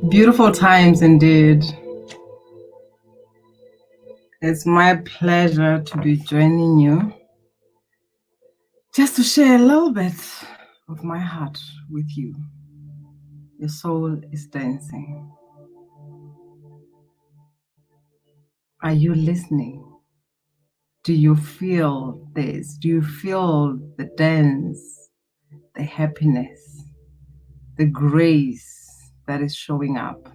Beautiful times indeed. It's my pleasure to be joining you just to share a little bit of my heart with you. Your soul is dancing. Are you listening? Do you feel this? Do you feel the dance, the happiness, the grace that is showing up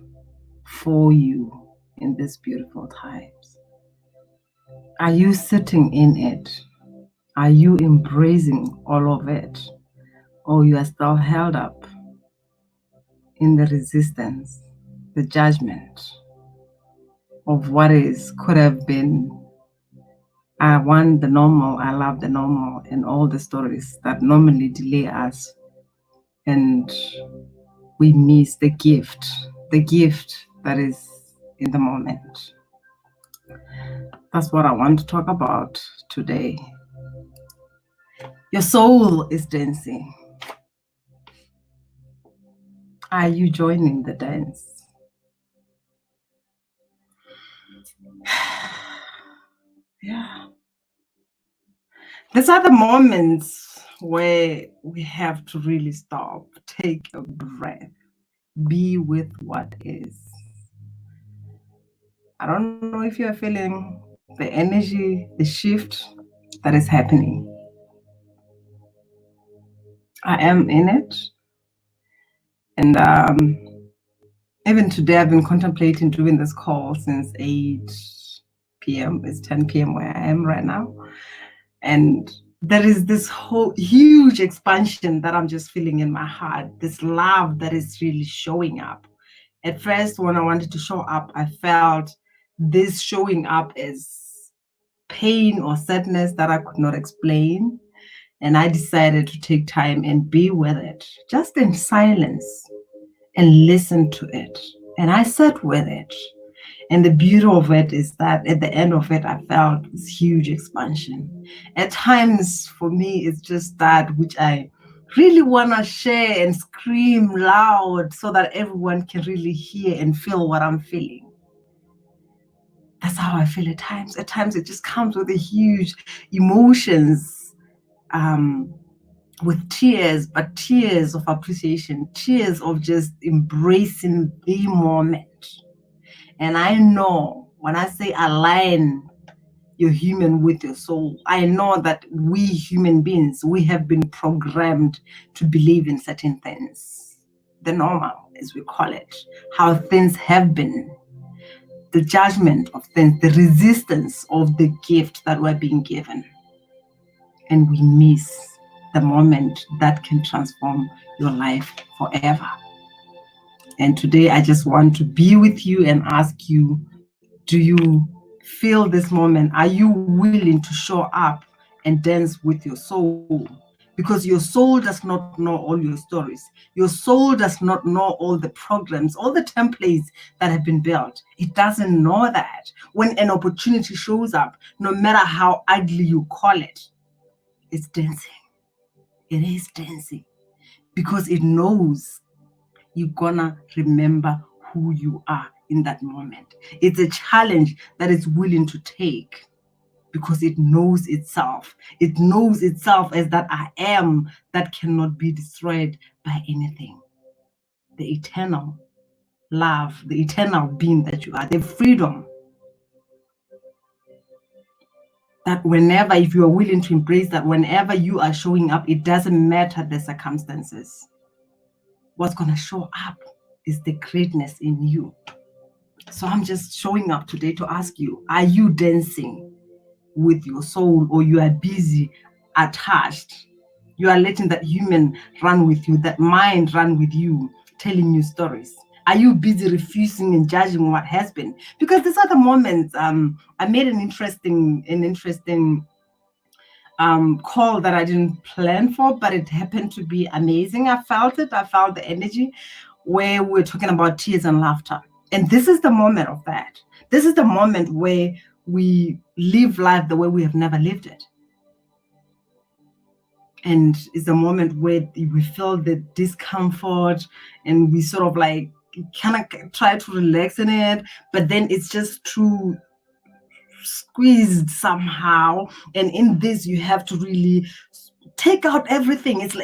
for you in these beautiful times? Are you sitting in it? Are you embracing all of it? Or you are still held up in the resistance, the judgment of what is, could have been? I want the normal, I love the normal, and all the stories that normally delay us, and we miss the gift that is in the moment. That's what I want to talk about today. Your soul is dancing. Are you joining the dance? Yeah. These are the moments where we have to really stop, take a breath, be with what is. I don't know if you're feeling the energy, the shift that is happening. I am in it. And even today, I've been contemplating doing this call since 8 p.m. It's 10 p.m. where I am right now. And there is this whole huge expansion that I'm just feeling in my heart, this love that is really showing up. At first, when I wanted to show up, I felt this showing up as pain or sadness that I could not explain. And I decided to take time and be with it, just in silence, and listen to it. And I sat with it. And the beauty of it is that at the end of it, I felt this huge expansion. At times, for me, it's just that which I really want to share and scream loud so that everyone can really hear and feel what I'm feeling. That's how I feel at times. At times, it just comes with a huge emotions, with tears, but tears of appreciation, tears of just embracing the moment. And I know when I say align your human with your soul, I know that we human beings, we have been programmed to believe in certain things. The normal, as we call it, how things have been, the judgment of things, the resistance of the gift that we're being given. And we miss the moment that can transform your life forever. And today I just want to be with you and ask you, do you feel this moment? Are you willing to show up and dance with your soul? Because your soul does not know all your stories. Your soul does not know all the programs, all the templates that have been built. It doesn't know that. When an opportunity shows up, no matter how ugly you call it, it's dancing. It is dancing because it knows you're gonna remember who you are in that moment. It's a challenge that it's willing to take because it knows itself. It knows itself as that I am that cannot be destroyed by anything. The eternal love, the eternal being that you are, the freedom that whenever, if you are willing to embrace that, whenever you are showing up, it doesn't matter the circumstances. What's going to show up is the greatness in you. So I'm just showing up today to ask you, are you dancing with your soul, or you are busy attached? You are letting that human run with you, that mind run with you, telling you stories. Are you busy refusing and judging what has been? Because these are the moments. I made an interesting call that I didn't plan for, but it happened to be amazing. I felt it. I felt the energy where we're talking about tears and laughter. And this is the moment of that. This is the moment where we live life the way we have never lived it. And it's a moment where we feel the discomfort and we sort of like kind of try to relax in it, but then it's just too squeezed somehow. And in this, you have to really take out everything. It's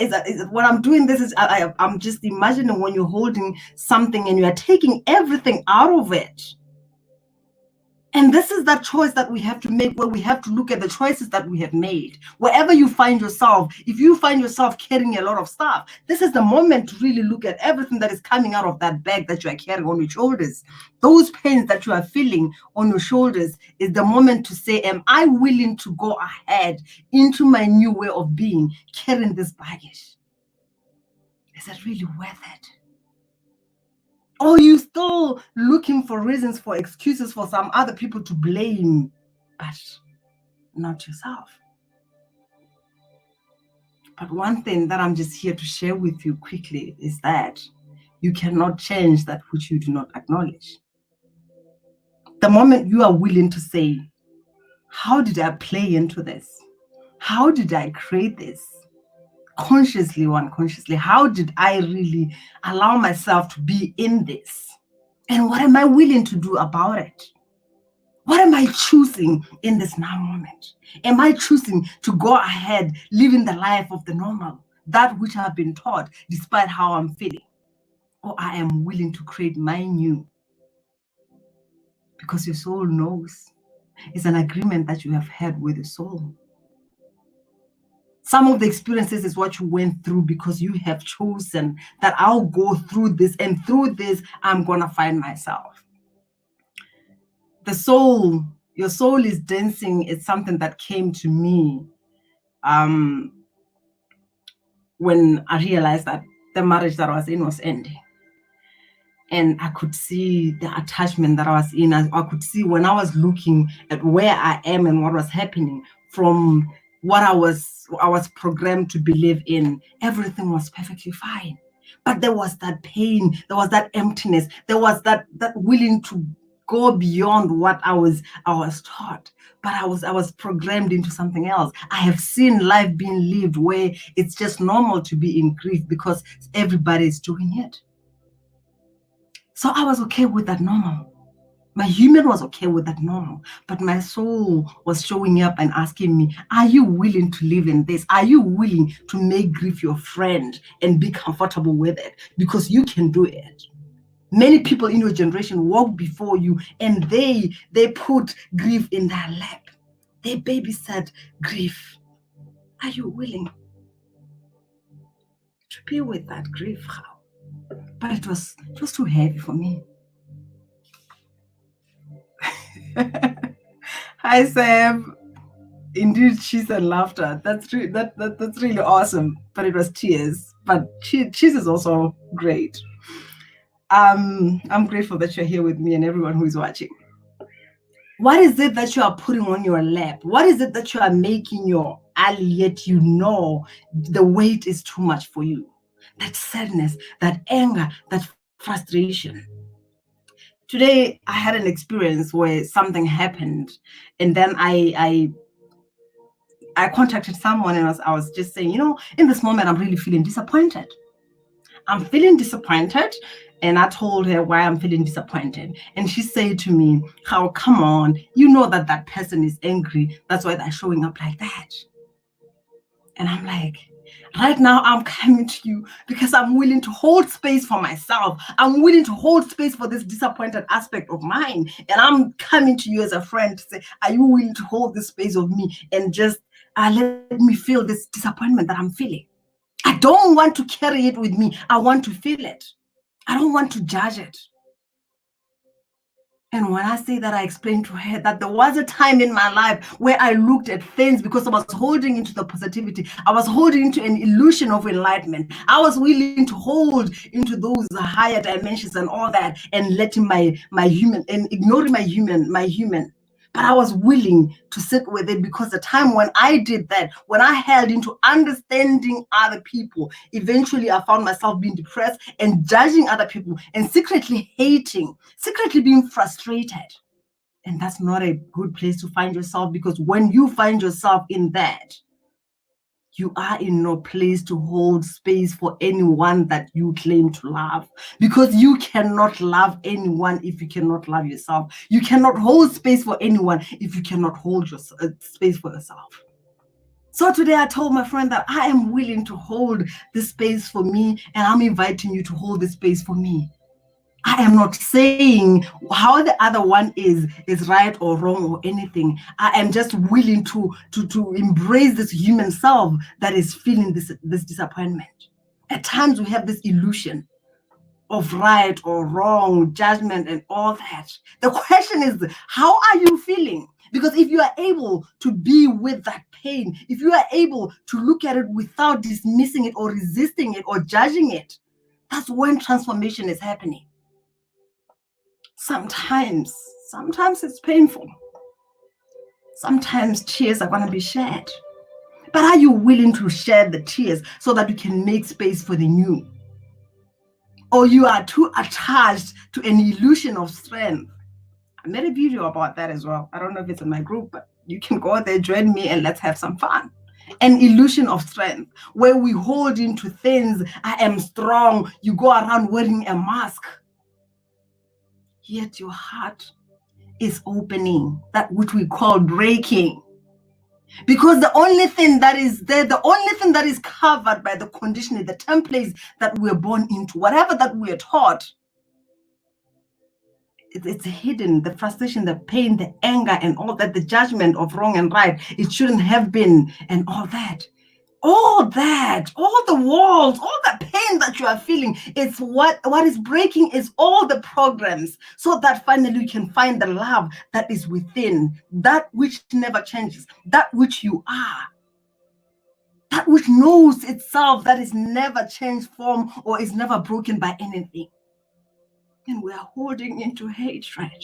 when I'm doing this, is I'm just imagining when you're holding something and you are taking everything out of it. And this is that choice that we have to make, where we have to look at the choices that we have made. Wherever you find yourself, if you find yourself carrying a lot of stuff, this is the moment to really look at everything that is coming out of that bag that you are carrying on your shoulders. Those pains that you are feeling on your shoulders is the moment to say, am I willing to go ahead into my new way of being, carrying this baggage? Is it really worth it? Or you still looking for reasons, for excuses for some other people to blame, but not yourself? But one thing that I'm just here to share with you quickly is that you cannot change that which you do not acknowledge. The moment you are willing to say, how did I play into this? How did I create this? Consciously or unconsciously, how did I really allow myself to be in this? And what am I willing to do about it? What am I choosing in this now moment? Am I choosing to go ahead, living the life of the normal, that which I've been taught, despite how I'm feeling? Or I am willing to create my new? Because your soul knows. It's an agreement that you have had with the soul. Some of the experiences is what you went through because you have chosen that I'll go through this, and through this, I'm going to find myself. The soul, your soul is dancing. It's something that came to me when I realized that the marriage that I was in was ending. And I could see the attachment that I was in. I could see when I was looking at where I am and what was happening from what I was programmed to believe in, everything was perfectly fine. But there was that pain, there was that emptiness, there was that willing to go beyond what I was taught. But I was programmed into something else. I have seen life being lived where it's just normal to be in grief because everybody is doing it. So I was okay with that normal. My human was okay with that normal, but my soul was showing up and asking me, are you willing to live in this? Are you willing to make grief your friend and be comfortable with it? Because you can do it. Many people in your generation walk before you and they put grief in their lap. They babysat grief. Are you willing to be with that grief? But it was too heavy for me. Hi, Sam. Indeed, cheese and laughter. That's really awesome. But it was tears. But cheese is also great. I'm grateful that you're here with me and everyone who is watching. What is it that you are putting on your lap? What is it that you are making your alley, yet you know the weight is too much for you? That sadness, that anger, that frustration. Today, I had an experience where something happened, and then I contacted someone and I was just saying, in this moment, I'm really feeling disappointed. I'm feeling disappointed. And I told her why I'm feeling disappointed. And she said to me, "How, come on, you know that person is angry. That's why they're showing up like that." And I'm like, right now, I'm coming to you because I'm willing to hold space for myself. I'm willing to hold space for this disappointed aspect of mine. And I'm coming to you as a friend to say, are you willing to hold this space of me and just let me feel this disappointment that I'm feeling? I don't want to carry it with me. I want to feel it. I don't want to judge it. And when I say that, I explained to her that there was a time in my life where I looked at things because I was holding into the positivity. I was holding into an illusion of enlightenment. I was willing to hold into those higher dimensions and all that, and letting my human and ignoring my human. But I was willing to sit with it, because the time when I did that, when I held into understanding other people, eventually I found myself being depressed and judging other people and secretly hating, secretly being frustrated. And that's not a good place to find yourself, because when you find yourself in that, you are in no place to hold space for anyone that you claim to love, because you cannot love anyone if you cannot love yourself. You cannot hold space for anyone if you cannot hold your space for yourself. So today I told my friend that I am willing to hold this space for me, and I'm inviting you to hold this space for me. I am not saying how the other one is right or wrong or anything. I am just willing to embrace this human self that is feeling this disappointment. At times we have this illusion of right or wrong, judgment and all that. The question is, how are you feeling? Because if you are able to be with that pain, if you are able to look at it without dismissing it or resisting it or judging it, that's when transformation is happening. Sometimes it's painful. Sometimes tears are going to be shed. But are you willing to shed the tears so that you can make space for the new? Or you are too attached to an illusion of strength? I made a video about that as well. I don't know if it's in my group, but you can go there, join me, and let's have some fun. An illusion of strength, where we hold into things. I am strong. You go around wearing a mask. Yet your heart is opening, that which we call breaking. Because the only thing that is there, the only thing that is covered by the conditioning, the templates that we're born into, whatever that we're taught, it's hidden. The frustration, the pain, the anger, and all that, the judgment of wrong and right, it shouldn't have been, and all that. All the walls, all the pain that you are feeling, it's what is breaking is all the programs, so that finally you can find the love that is within, that which never changes, that which you are, that which knows itself, that is never changed form or is never broken by anything. And we are holding into hatred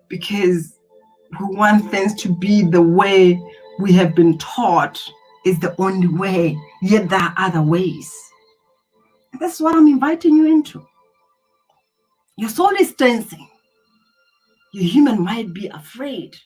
because we want things to be the way we have been taught is the only way, yet there are other ways. And that's what I'm inviting you into. Your soul is tensing. Your human might be afraid.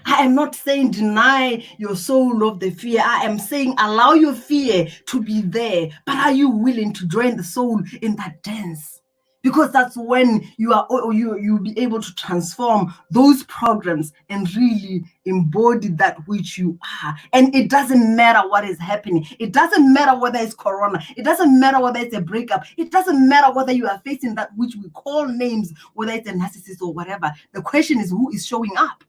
I am not saying deny your soul of the fear. I am saying allow your fear to be there. But are you willing to join the soul in that dance? Because that's when you'll be able to transform those programs and really embody that which you are. And it doesn't matter what is happening. It doesn't matter whether it's corona. It doesn't matter whether it's a breakup. It doesn't matter whether you are facing that which we call names, whether it's a narcissist or whatever. The question is, who is showing up?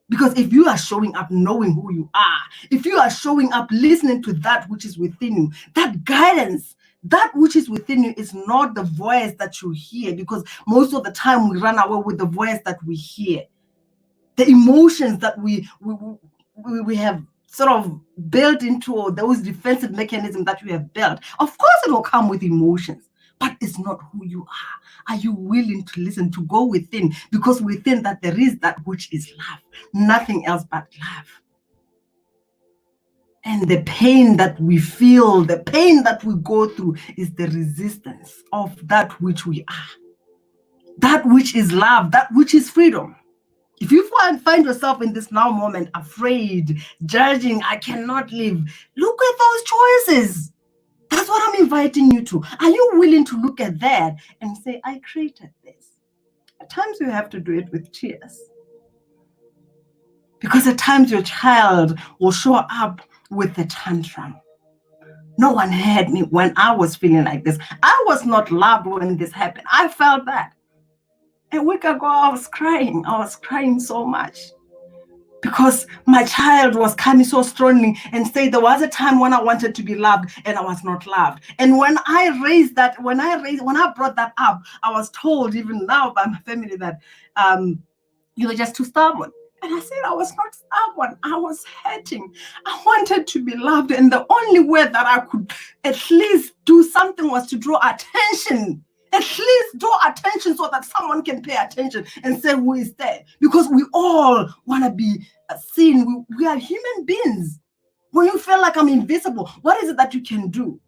Because if you are showing up knowing who you are, if you are showing up listening to that which is within you, that guidance, that which is within you is not the voice that you hear, because most of the time we run away with the voice that we hear. The emotions that we have sort of built into those defensive mechanisms that we have built. Of course, it will come with emotions, but it's not who you are. Are you willing to listen, to go within? Because within that there is that which is love, nothing else but love. And the pain that we feel, the pain that we go through is the resistance of that which we are. That which is love, that which is freedom. If you find yourself in this now moment, afraid, judging, I cannot live, look at those choices. That's what I'm inviting you to. Are you willing to look at that and say, I created this? At times you have to do it with tears. Because at times your child will show up with a tantrum. No one heard me when I was feeling like this. I was not loved when this happened. I felt that. A week ago, I was crying. I was crying so much because my child was coming so strongly and said there was a time when I wanted to be loved and I was not loved. And when I brought that up, I was told even now by my family that you were just too stubborn. And I said I was not stubborn. I was hurting. I wanted to be loved. And the only way that I could at least do something was to draw attention At least draw attention so that someone can pay attention and say who is there. Because we all want to be seen. We are human beings. When you feel like I'm invisible, what is it that you can do?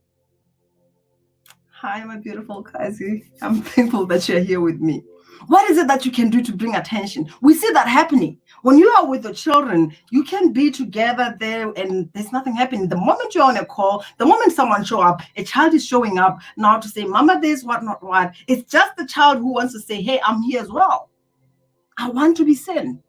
Hi, my beautiful Kazi. I'm thankful that you're here with me. What is it that you can do to bring attention? We see that happening. When you are with your children, you can be together there and there's nothing happening. The moment you're on a call, the moment someone show up, a child is showing up now to say, Mama, this, what, not what. It's just the child who wants to say, hey, I'm here as well. I want to be seen.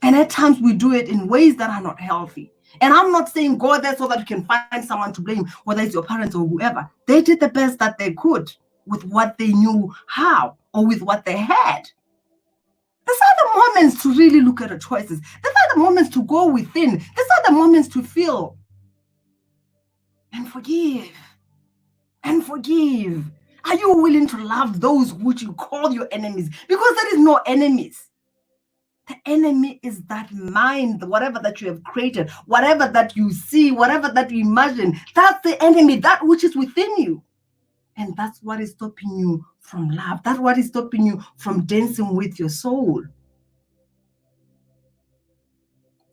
And at times we do it in ways that are not healthy. And I'm not saying go there so that you can find someone to blame, whether it's your parents or whoever. They did the best that they could with what they knew how or with what they had. These are the moments to really look at the choices. These are the moments to go within. These are the moments to feel and forgive. And forgive. Are you willing to love those which you call your enemies? Because there is no enemies. The enemy is that mind, whatever that you have created, whatever that you see, whatever that you imagine. That's the enemy, that which is within you. And that's what is stopping you from love. That's what is stopping you from dancing with your soul.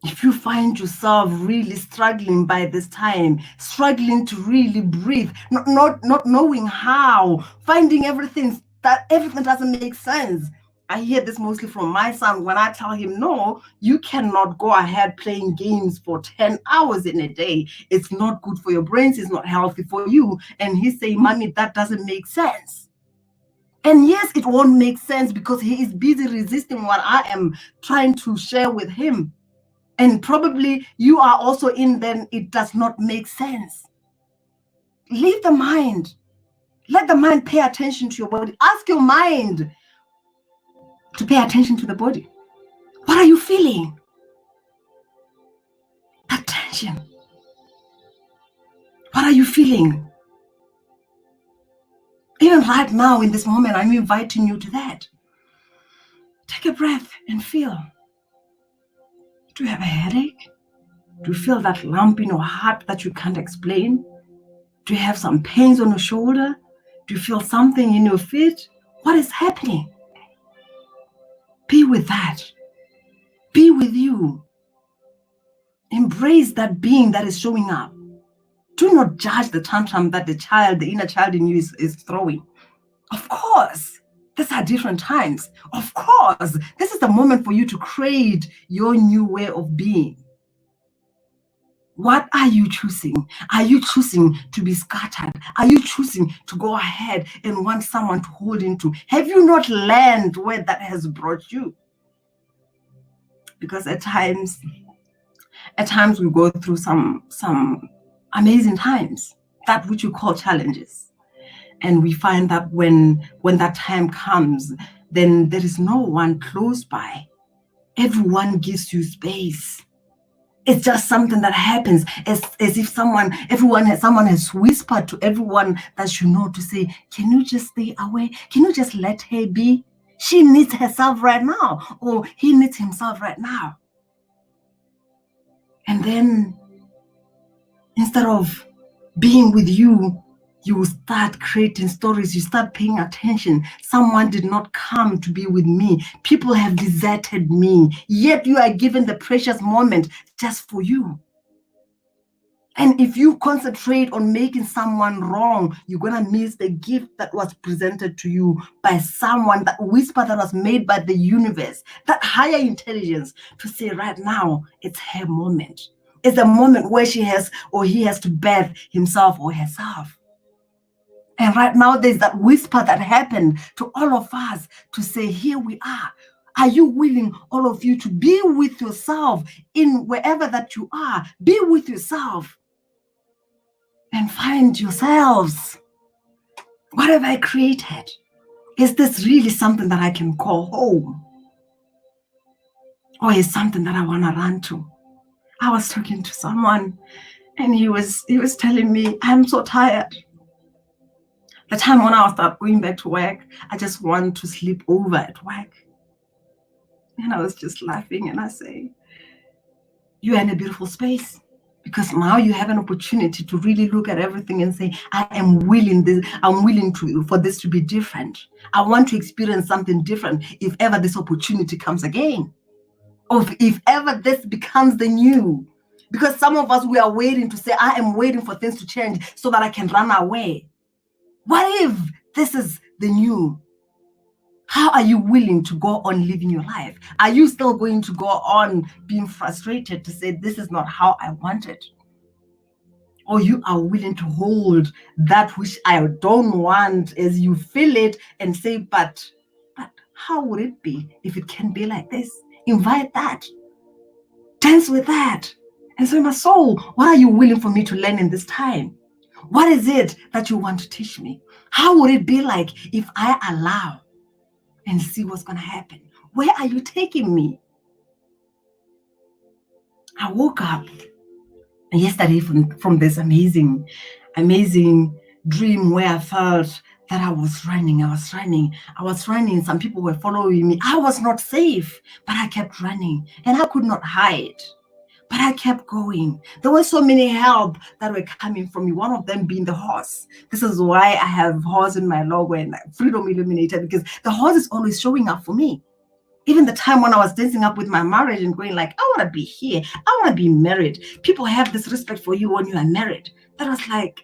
If you find yourself really struggling by this time, struggling to really breathe, not knowing how, finding everything doesn't make sense. I hear this mostly from my son when I tell him, no, you cannot go ahead playing games for 10 hours in a day. It's not good for your brains. It's not healthy for you. And he's saying, Mommy, that doesn't make sense. And yes, it won't make sense because he is busy resisting what I am trying to share with him. And probably you are also in then it does not make sense. Leave the mind. Let the mind pay attention to your body. Ask your mind to pay attention to the body. What are you feeling? Attention. What are you feeling? Even right now in this moment, I'm inviting you to that. Take a breath and feel. Do you have a headache? Do you feel that lump in your heart that you can't explain? Do you have some pains on your shoulder? Do you feel something in your feet? What is happening? Be with that. Be with you. Embrace that being that is showing up. Do not judge the tantrum that the inner child in you is throwing. Of course, these are different times. Of course, this is the moment for you to create your new way of being. What are you choosing? Are you choosing to be scattered? Are you choosing to go ahead and want someone to hold into? Have you not learned where that has brought you? Because at times we go through some amazing times, that which you call challenges. And we find that when that time comes, then there is no one close by. Everyone gives you space. It's just something that happens as if someone has whispered to everyone that you know to say, can you just stay away? Can you just let her be? She needs herself right now, or he needs himself right now. And then instead of being with you, you start creating stories. You start paying attention. Someone did not come to be with me. People have deserted me. Yet you are given the precious moment just for you. And if you concentrate on making someone wrong, you're going to miss the gift that was presented to you by someone, that whisper that was made by the universe, that higher intelligence to say right now, it's her moment. It's the moment where she has or he has to birth himself or herself. And right now, there's that whisper that happened to all of us to say, here we are. Are you willing, all of you, to be with yourself in wherever that you are? Be with yourself and find yourselves. What have I created? Is this really something that I can call home? Or is something that I want to run to? I was talking to someone and he was telling me, I'm so tired. The time when I start going back to work, I just want to sleep over at work. And I was just laughing and I say, you are in a beautiful space Because now you have an opportunity to really look at everything and say, I'm willing for this to be different. I want to experience something different if ever this opportunity comes again. Or if ever this becomes the new. Because some of us, we are waiting to say, I am waiting for things to change so that I can run away. What if this is the new? How are you willing to go on living your life? Are you still going to go on being frustrated to say, this is not how I want it? Or you are willing to hold that which I don't want as you feel it and say, but how would it be if it can be like this? Invite that. Dance with that. And say, my soul, what are you willing for me to learn in this time? What is it that you want to teach me? How would it be like if I allow and see what's going to happen? Where are you taking me? I woke up yesterday from this amazing dream where I felt that I was running. Some people were following me. I was not safe, but I kept running and I could not hide. But I kept going. There were so many help that were coming from me, one of them being the horse. This is why I have horse in my logo and Freedom Illuminated, because the horse is always showing up for me. Even the time when I was dancing up with my marriage and going like, I want to be here. I want to be married. People have this respect for you when you are married. That was like,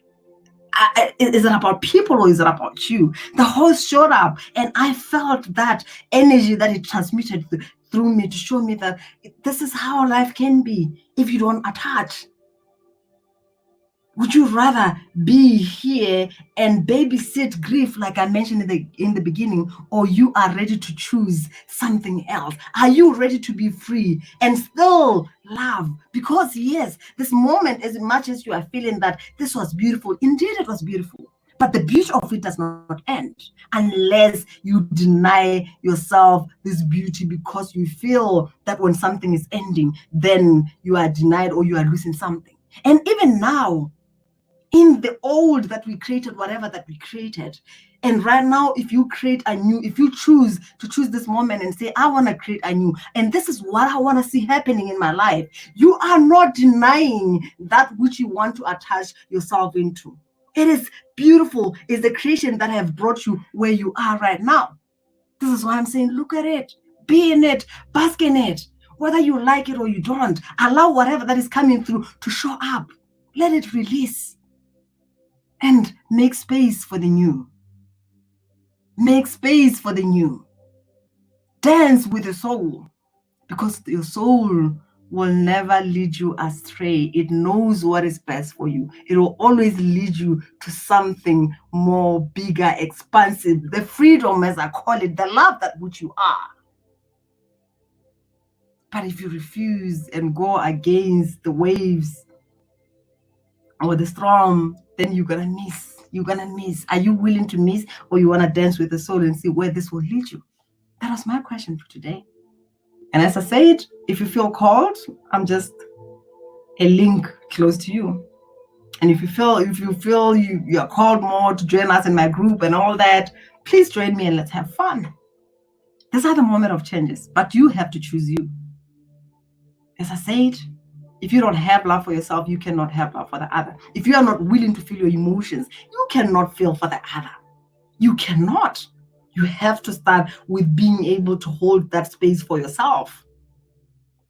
is it about people or is it about you? The horse showed up and I felt that energy that it transmitted through me to show me that this is how life can be if you don't attach. Would you rather be here and babysit grief, like I mentioned in the beginning, or you are ready to choose something else? Are you ready to be free and still love? Because yes, this moment, as much as you are feeling that this was beautiful, indeed it was beautiful. But the beauty of it does not end unless you deny yourself this beauty because you feel that when something is ending, then you are denied or you are losing something. And even now, in the old that we created, whatever that we created, and right now, if you choose this moment and say, I want to create a new, and this is what I want to see happening in my life, you are not denying that which you want to attach yourself into. It is beautiful. It's the creation that have brought you where you are right now. This is why I'm saying, look at it, be in it, bask in it. Whether you like it or you don't, allow whatever that is coming through to show up. Let it release. And make space for the new. Make space for the new. Dance with the soul, because your soul will never lead you astray. It knows what is best for you. It will always lead you to something more bigger, expansive, the freedom, as I call it, the love that which you are. But if you refuse and go against the waves or the storm, then you're gonna miss. Are you willing to miss, or you want to dance with the soul and see where this will lead you? That was my question for today. And as I said, if you feel called, I'm just a link close to you. And if you feel you are called more to join us in my group and all that, please join me and let's have fun. These are the moment of changes, but you have to choose you. As I said, if you don't have love for yourself, you cannot have love for the other. If you are not willing to feel your emotions, you cannot feel for the other. You cannot. You have to start with being able to hold that space for yourself.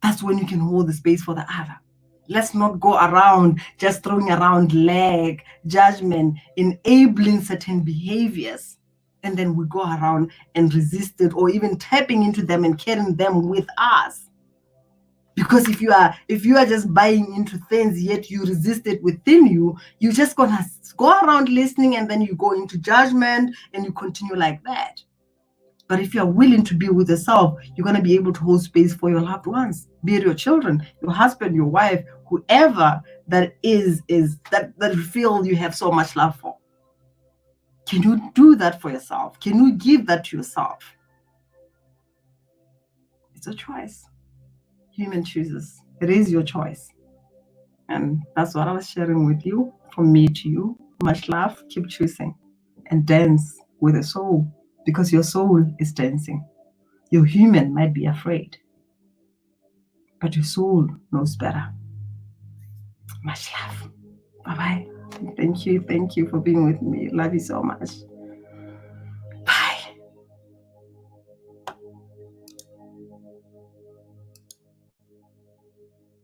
That's when you can hold the space for the other. Let's not go around just throwing around lag, judgment, enabling certain behaviors. And then we go around and resist it, or even tapping into them and carrying them with us. Because if you are just buying into things, yet you resist it within you, you're just going to go around listening, and then you go into judgment and you continue like that. But if you're willing to be with yourself, you're going to be able to hold space for your loved ones, be it your children, your husband, your wife, whoever that is that you feel you have so much love for. Can you do that for yourself? Can you give that to yourself? It's a choice. Human chooses. It is your choice. And that's what I was sharing with you, from me to you. Much love. Keep choosing and dance with the soul, because your soul is dancing. Your human might be afraid, but your soul knows better. Much love. Bye bye. Thank you. Thank you for being with me. Love you so much.